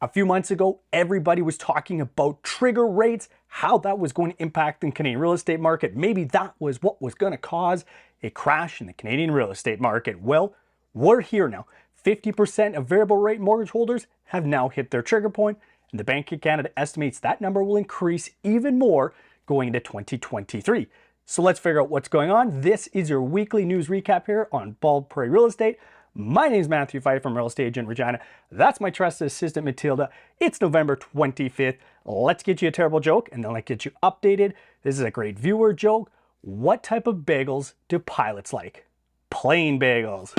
A few months ago, everybody was talking about trigger rates, how that was going to impact the Canadian real estate market. Maybe that was what was going to cause a crash in the Canadian real estate market. Well, we're here now. 50% of variable rate mortgage holders have now hit their trigger point, and the Bank of Canada estimates that number will increase even more going into 2023. So let's figure out what's going on. This is your weekly news recap here on Bald Prairie Real Estate. My name is Matthew Pfeifer from Real Estate Agent Regina. That's my trusted assistant Matilda. It's November 25th. Let's get you a terrible joke and then let's get you updated. This is a great viewer joke. What type of bagels do pilots like? Plain bagels.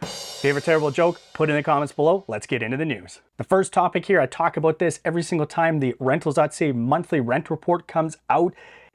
Favorite terrible joke? Put in the comments below. Let's get into the news. The first topic here, I talk about this every single time the Rentals.ca monthly rent report comes out.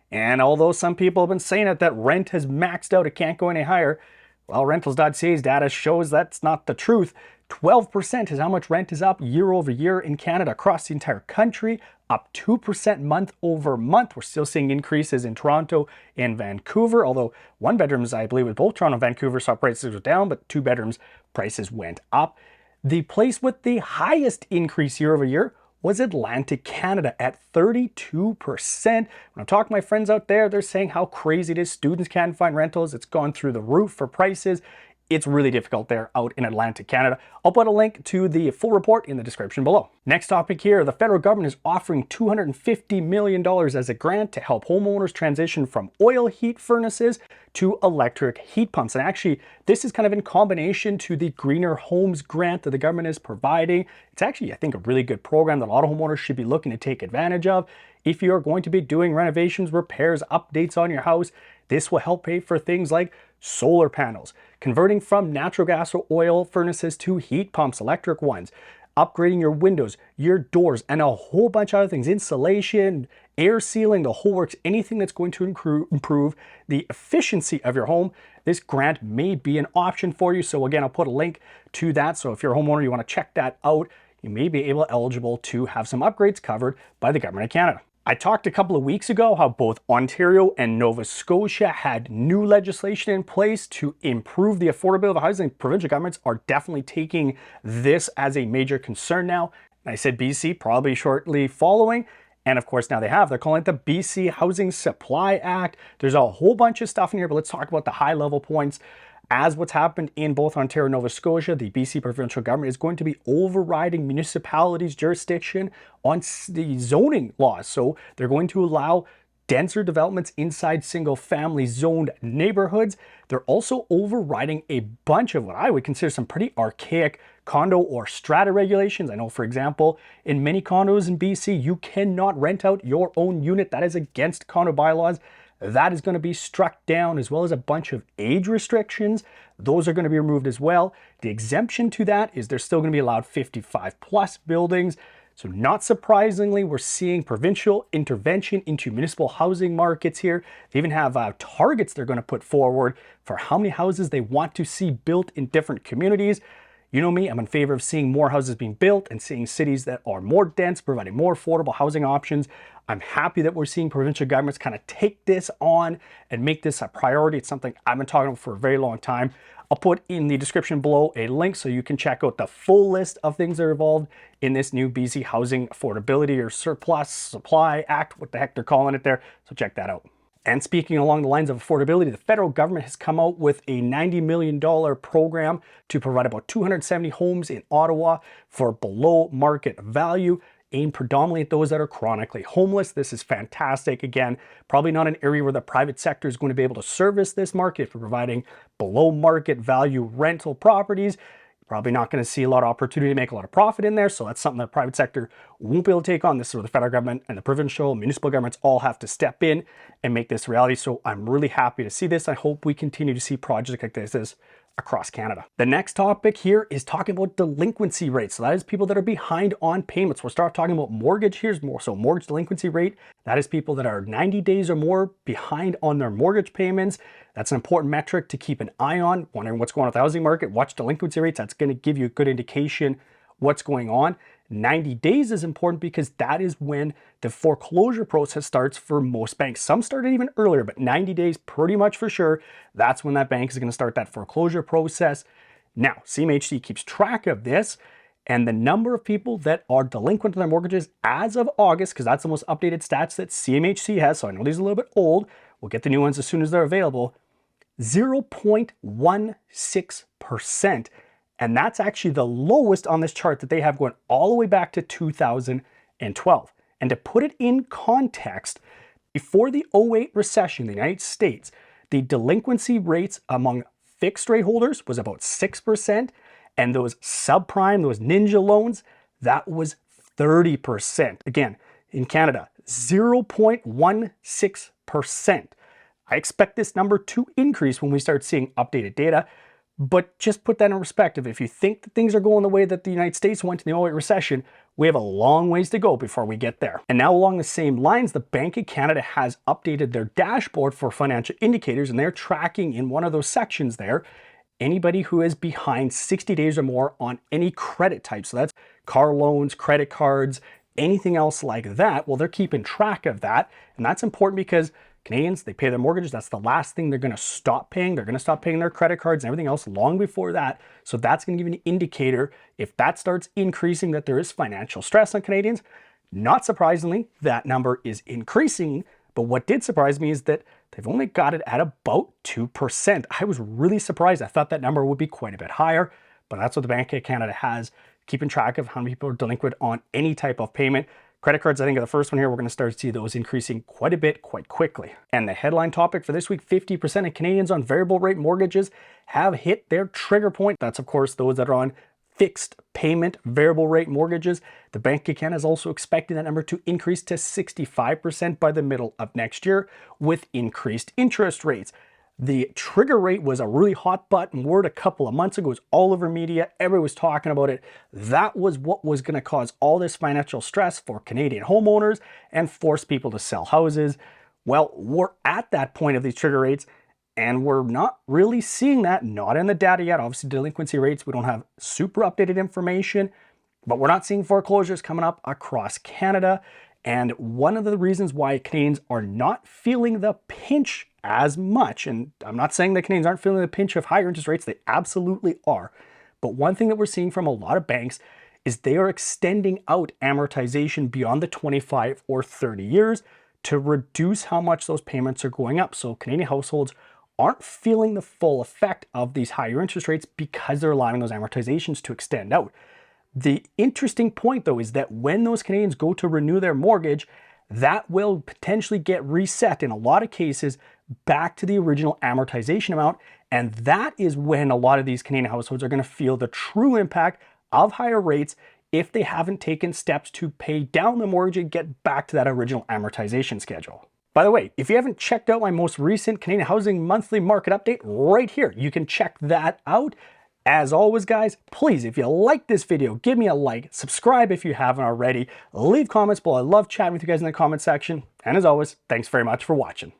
And although some people have been saying it, that rent has maxed out, it can't go any higher. Well, Rentals.ca's data shows that's not the truth. 12% is how much rent is up year over year in Canada across the entire country, up 2% month over month. We're still seeing increases in Toronto and Vancouver, although one bedrooms, I believe, with both Toronto and Vancouver saw prices go down, but two bedrooms prices went up. The place with the highest increase year over year was Atlantic Canada at 32%. When I'm talking to my friends out there, they're saying how crazy it is. Students can't find rentals. It's gone through the roof for prices. It's really difficult there out in Atlantic Canada. I'll put a link to the full report in the description below. Next topic here, the federal government is offering $250 million as a grant to help homeowners transition from oil heat furnaces to electric heat pumps. And actually, this is kind of in combination to the Greener Homes grant that the government is providing. It's actually, I think, a really good program that a lot of homeowners should be looking to take advantage of. If you're going to be doing renovations, repairs, updates on your house, this will help pay for things like solar panels, converting from natural gas or oil furnaces to heat pumps, electric ones, upgrading your windows, your doors, and a whole bunch of other things, insulation, air sealing, the whole works, anything that's going to improve the efficiency of your home. This grant may be an option for you. So again, I'll put a link to that. So if you're a homeowner, you want to check that out, you may be eligible to have some upgrades covered by the Government of Canada. I talked a couple of weeks ago how both Ontario and Nova Scotia had new legislation in place to improve the affordability of housing. Provincial governments are definitely taking this as a major concern now. And I said BC probably shortly following. And of course, now they have. They're calling it the BC Housing Supply Act. There's a whole bunch of stuff in here, but let's talk about the high level points. As what's happened in both Ontario and Nova Scotia, the BC provincial government is going to be overriding municipalities' jurisdiction on the zoning laws. So they're going to allow denser developments inside single-family zoned neighborhoods. They're also overriding a bunch of what I would consider some pretty archaic condo or strata regulations. I know, for example, in many condos in BC, you cannot rent out your own unit. That is against condo bylaws. That is going to be struck down, as well as a bunch of age restrictions. Those are going to be removed as well. The exemption to that is they're still going to be allowed 55 plus buildings. So not surprisingly, we're seeing provincial intervention into municipal housing markets here. They even have targets they're going to put forward for how many houses they want to see built in different communities. You know me, I'm in favor of seeing more houses being built and seeing cities that are more dense, providing more affordable housing options. I'm happy that we're seeing provincial governments kind of take this on and make this a priority. It's something I've been talking about for a very long time. I'll put in the description below a link so you can check out the full list of things that are involved in this new BC Housing Affordability or Surplus Supply Act, what the heck they're calling it there. So check that out. And speaking along the lines of affordability, the federal government has come out with a $90 million program to provide about 270 homes in Ottawa for below market value, aimed predominantly at those that are chronically homeless. This is fantastic. Again, probably not an area where the private sector is going to be able to service this market for providing below market value rental properties. Probably not going to see a lot of opportunity to make a lot of profit in there. So that's something that the private sector won't be able to take on. This is where the federal government and the provincial, municipal governments all have to step in and make this reality. So I'm really happy to see this. I hope we continue to see projects like this across Canada. The next topic here is talking about delinquency rates. So that is people that are behind on payments. We'll start talking about mortgage. Here's more. So mortgage delinquency rate, that is people that are 90 days or more behind on their mortgage payments. That's an important metric to keep an eye on. Wondering what's going on with the housing market, watch delinquency rates. That's going to give you a good indication what's going on. 90 days is important because that is when the foreclosure process starts for most banks. Some started even earlier, but 90 days pretty much for sure. That's when that bank is going to start that foreclosure process. Now, CMHC keeps track of this, And the number of people that are delinquent on their mortgages as of August, because that's the most updated stats that CMHC has, so I know these are a little bit old. We'll get the new ones as soon as they're available. 0.16%. And that's actually the lowest on this chart that they have going all the way back to 2012. And to put it in context, before the 2008 recession in the United States, the delinquency rates among fixed rate holders was about 6%, and those subprime, those ninja loans, that was 30%. Again, in Canada, 0.16%. I expect this number to increase when we start seeing updated data, but just put that in perspective. If you think that things are going the way that the United States went in the 2008 recession, we have a long ways to go before we get there. And now along the same lines, the Bank of Canada has updated their dashboard for financial indicators, and they're tracking in one of those sections there anybody who is behind 60 days or more on any credit type. So that's car loans, credit cards, anything else like that. Well, they're keeping track of that. And that's important because Canadians, they pay their mortgages. That's the last thing they're going to stop paying. They're going to stop paying their credit cards and everything else long before that. So that's going to give you an indicator if that starts increasing that there is financial stress on Canadians. Not surprisingly, that number is increasing. But what did surprise me is that they've only got it at about 2%. I was really surprised. I thought that number would be quite a bit higher, but that's what the Bank of Canada has, keeping track of how many people are delinquent on any type of payment. Credit cards, I think, are the first one here. We're going to start to see those increasing quite a bit, quite quickly. And the headline topic for this week, 50% of Canadians on variable rate mortgages have hit their trigger point. That's, of course, those that are on fixed payment variable rate mortgages. The Bank of Canada is also expecting that number to increase to 65% by the middle of next year with increased interest rates. The trigger rate was a really hot button word a couple of months ago. It was all over media. Everyone was talking about it. That was what was going to cause all this financial stress for Canadian homeowners and force people to sell houses. Well, we're at that point of these trigger rates, and we're not really seeing that, not in the data yet. Obviously, delinquency rates, we don't have super updated information, but we're not seeing foreclosures coming up across Canada. And one of the reasons why Canadians are not feeling the pinch as much, and I'm not saying that Canadians aren't feeling the pinch of higher interest rates, they absolutely are. But one thing that we're seeing from a lot of banks is they are extending out amortization beyond the 25 or 30 years to reduce how much those payments are going up. So Canadian households aren't feeling the full effect of these higher interest rates because they're allowing those amortizations to extend out. The interesting point, though, is that when those Canadians go to renew their mortgage, that will potentially get reset in a lot of cases back to the original amortization amount. And that is when a lot of these Canadian households are going to feel the true impact of higher rates if they haven't taken steps to pay down the mortgage and get back to that original amortization schedule. By the way, if you haven't checked out my most recent Canadian housing monthly market update right here, you can check that out. As always, guys, please, if you like this video, give me a like, subscribe if you haven't already, leave comments below. I love chatting with you guys in the comment section. And as always, thanks very much for watching.